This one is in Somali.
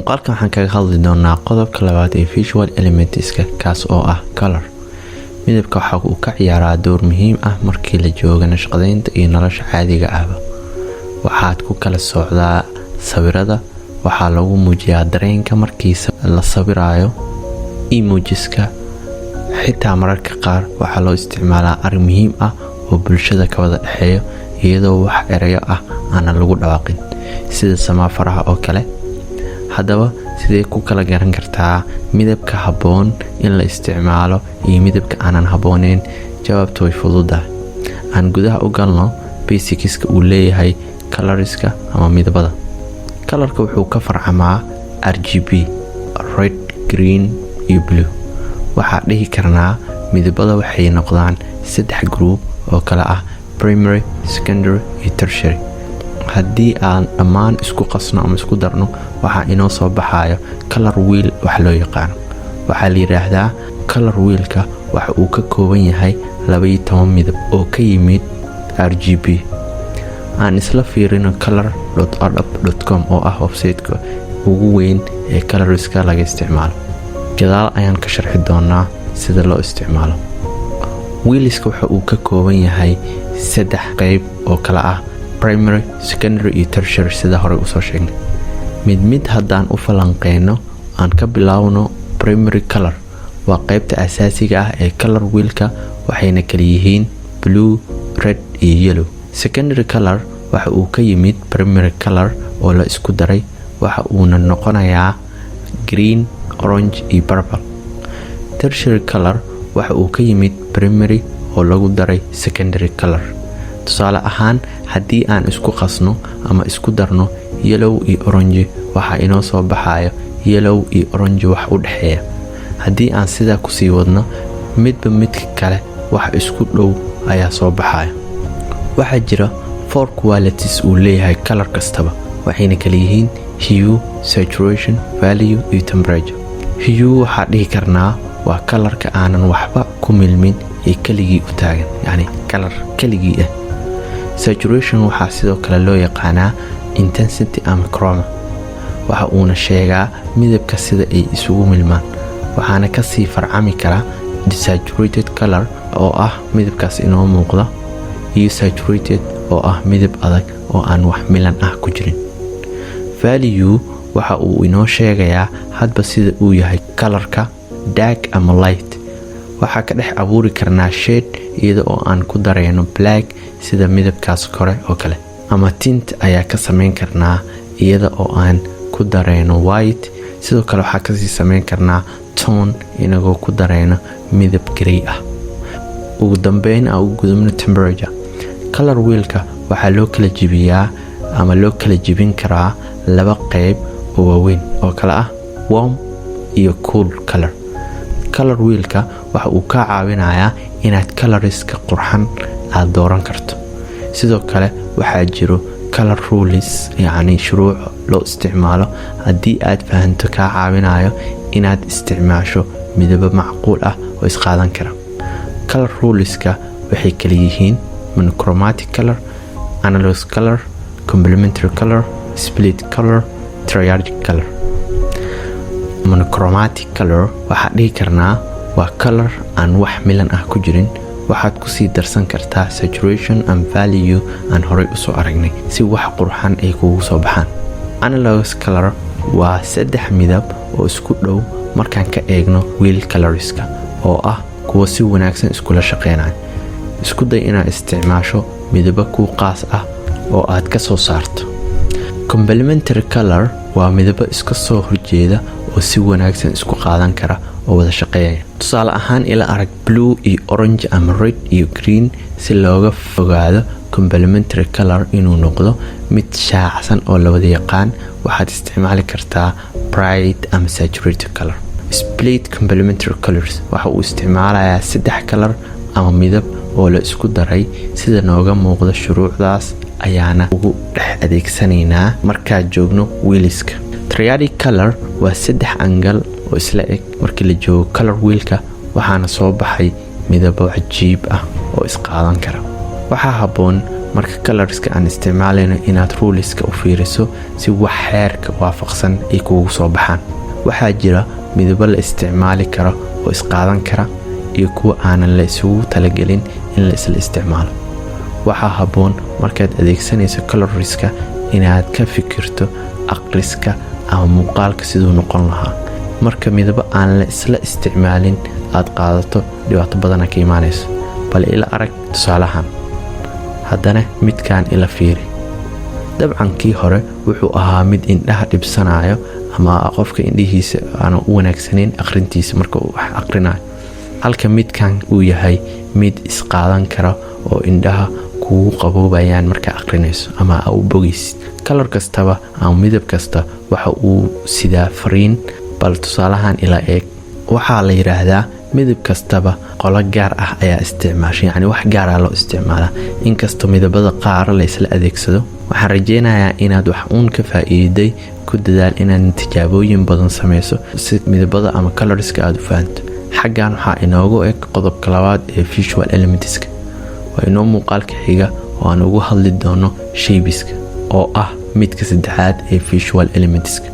muuqaalkan waxaan kaga hadli doonaa qodobka labaad ee visual elementska kaas oo ah color. midabka waxa uu ka ciyaaraa door muhiim ah markii la joogo naqshadeynta iyo nolosha caadiga ah. waxaad ku kala socdaa sawirada, waxaa lagu muujiyaa dareenka markii la sawirayo, emojiska, xitaa mararka qaar waxaa loo isticmaalaa arrin muhiim ah oo bulshada ka wada dhaxeeyo iyadoo wax erayo ah aan lagu dhawaaqin sida samaafaraha oo kale. haddaba sidee ku kala garan kartaa midabka habboon in la isticmaalo iyo midabka aanan habbooneyn? jawaabtu way fududahay. aan gudaha u galno basicska uu leeyahay colorska ama midabada. colorka wuxuu ka farcamaa RGB, red, green iyo blue. waxaa dhihi karnaa midabada waxay noqdaan 3 group oo kala ah primary, secondary iyo tertiary. haddii aan dhammaan isku qasno ama isku darno waxaa inoo soo baxayo color wheel wax loo yaqaano. waxaa la yiraahdaa color wheelka waxa uu ka kooban yahay 12 midab oo ka yimid RGB. aan isla fiirino color.adobe.com oo ah website-ka ugu weyn ee colorska laga isticmaalo. gadaal ayaan ka sharxi doonaa sida loo isticmaalo. wheelska waxa uu ka kooban yahay 3 qayb oo kala ah primary, secondary iyo tertiary sida hore u soo sheegnay. mid haddaan u falanqeyno aan ka bilaawno primary color. waa qaybta asaasiga ah ee color wheelka, waxayna kala yihiin blue, red iyo yellow. secondary color waxa uu ka yimid primary color oo la isku daray, waxa uuna noqonayaa green, orange iyo purple. tertiary color waxa uu ka yimid primary oo lagu daray secondary color. tusaale ahaan haddii aan isku qasno ama isku darno yellow iyo orange waxaa inoo soo baxayo yellow iyo orange wax u dhexeeya. haddii aan sidaa kusii wadno midba midka kale wax isku dhow ayaa soo baxaya. waxaa jira 4 qualities uu leeyahay color kastaba, waxayna kala yihiin hue, saturation, value iyo temperature. hue waxaa dhihi karnaa waa colorka aanan waxba ku milmin ee keligii u taagan, yacni color keligii ah. saturation waxaa sidoo kale loo yaqaanaa intensity ama chroma. waxa uuna sheegaa midabka sida ay isugu milmaan. waxaana kasii farcami kara desaturated color oo ah midabkaas inoo muuqda, iyo saturated oo ah midab adag oo aan wax milan ah ku jirin. value waxa uu inoo sheegayaa hadba sida uu yahay colorka, dark ama light. waxaa ka dhex abuuri karnaa shade iyada oo aan ku dareyno black sida midabkaas kore oo kale, ama tint ayaa ka sameyn karnaa iyada oo aan ku dareyno white. sidoo kale waxaa kasii sameyn karnaa tone inagoo ku dareyno midab grey ah. ugu dambeyn aan u gudubno temperature. color wheelka waxaa loo kala jibiyaa ama loo kala jibin karaa 2 qayb oo waaweyn oo kala ah warm iyo cool color. color wheelka waxa uu ka caawinayaa inaad colorska qurxan aad dooran karto. sidoo kale waxaa jiro color rules, yacni shuruuc loo isticmaalo haddii aad fahanto kaa caawinayo inaad isticmaasho midabo macquul ah oo isqaadan kara. color ruleska waxay kala yihiin monochromatic color, analog color, complementary color, split color, triadic color. monochromatic color waxaa dhihi karnaa waa color aan wax milan ah ku jirin. waxaad kusii darsan kartaa saturation and value aan horey usoo aragnay si wax qurxan ay kugu soo baxaan. analog color waa 3 midab oo isku dhow markaan ka eegno wheel colorska oo ah kuwa si wanaagsan iskula shaqeynaya. isku day inaad isticmaasho midabo kuu qaas ah oo aad ka soo saarto. complementary color waa midabo iska soo horjeeda oo si wanaagsan isku qaadan kara oo wada shaqeeya. tusaale ahaan ila arag blue iyo orange ama red iyo green si looga fogaado complementary color inuu noqdo mid shaacsan oo la wada yaqaan. waxaad isticmaali kartaa bright ama saturated color. split complementary colors waxa uu isticmaalayaa 3 color ama midab oo la isku daray sida nooga muuqda. shuruucdaas ayaana ugu dhex adeegsanaynaa markaad joogno wheelska. triadic color waa 3 angle oo isla eg markii la joogo color wheelka, waxaana soo baxay midabo cajiib ah oo isqaadan kara. waxaa habboon marka colorska aan isticmaalayno inaad ruleska u fiiriso si wax xeerka waafaqsan ay kugu soo baxaan. waxaa jira midabo la isticmaali karo oo isqaadan kara iyo kuwa aanan la isugu talagelin in la isla isticmaalo. waxaa habboon markaad adeegsanayso colorska inaad ka fikirto aqriska ama muuqaalka siduu noqon lahaa. marka midabo aan la isla isticmaalin aad qaadato dhibaato badana ka imaanayso. bal ila arag tusaalahan. haddana midkaan ila fiiri. dabcan kii hore wuxuu ahaa mid indhaha dhibsanayo ama qofka indhihiisa aan u wanaagsaneyn aqrintiisa marka uu wax aqrinayo, halka midkaan uu yahay mid isqaadan kara oo indhaha kugu qaboobayaan marka aqrinayso ama u bogaysid. color kastaba ama midab kasta waxa uu sidaa fariin. bal tusaalahan ila eeg. waxaa la yiraahdaa midab kastaba qolo gaar ah ayaa isticmaashay, yacni wax gaar ah loo isticmaalaa. inkastoo midabada qaar la isla adeegsado, waxaan rajaynayaa inaad wax uun ka faa'iiday. ku dadaal inaad tijaabooyin badan samayso si midabada ama colorska aad u fahanto. xaggan waxaa inoogu eg qodobka labaad ee visual elementska. waa inoo muuqaalka xiga oo aan ugu hadli doono shapes oo ah midka saddexaad ee visual elementska.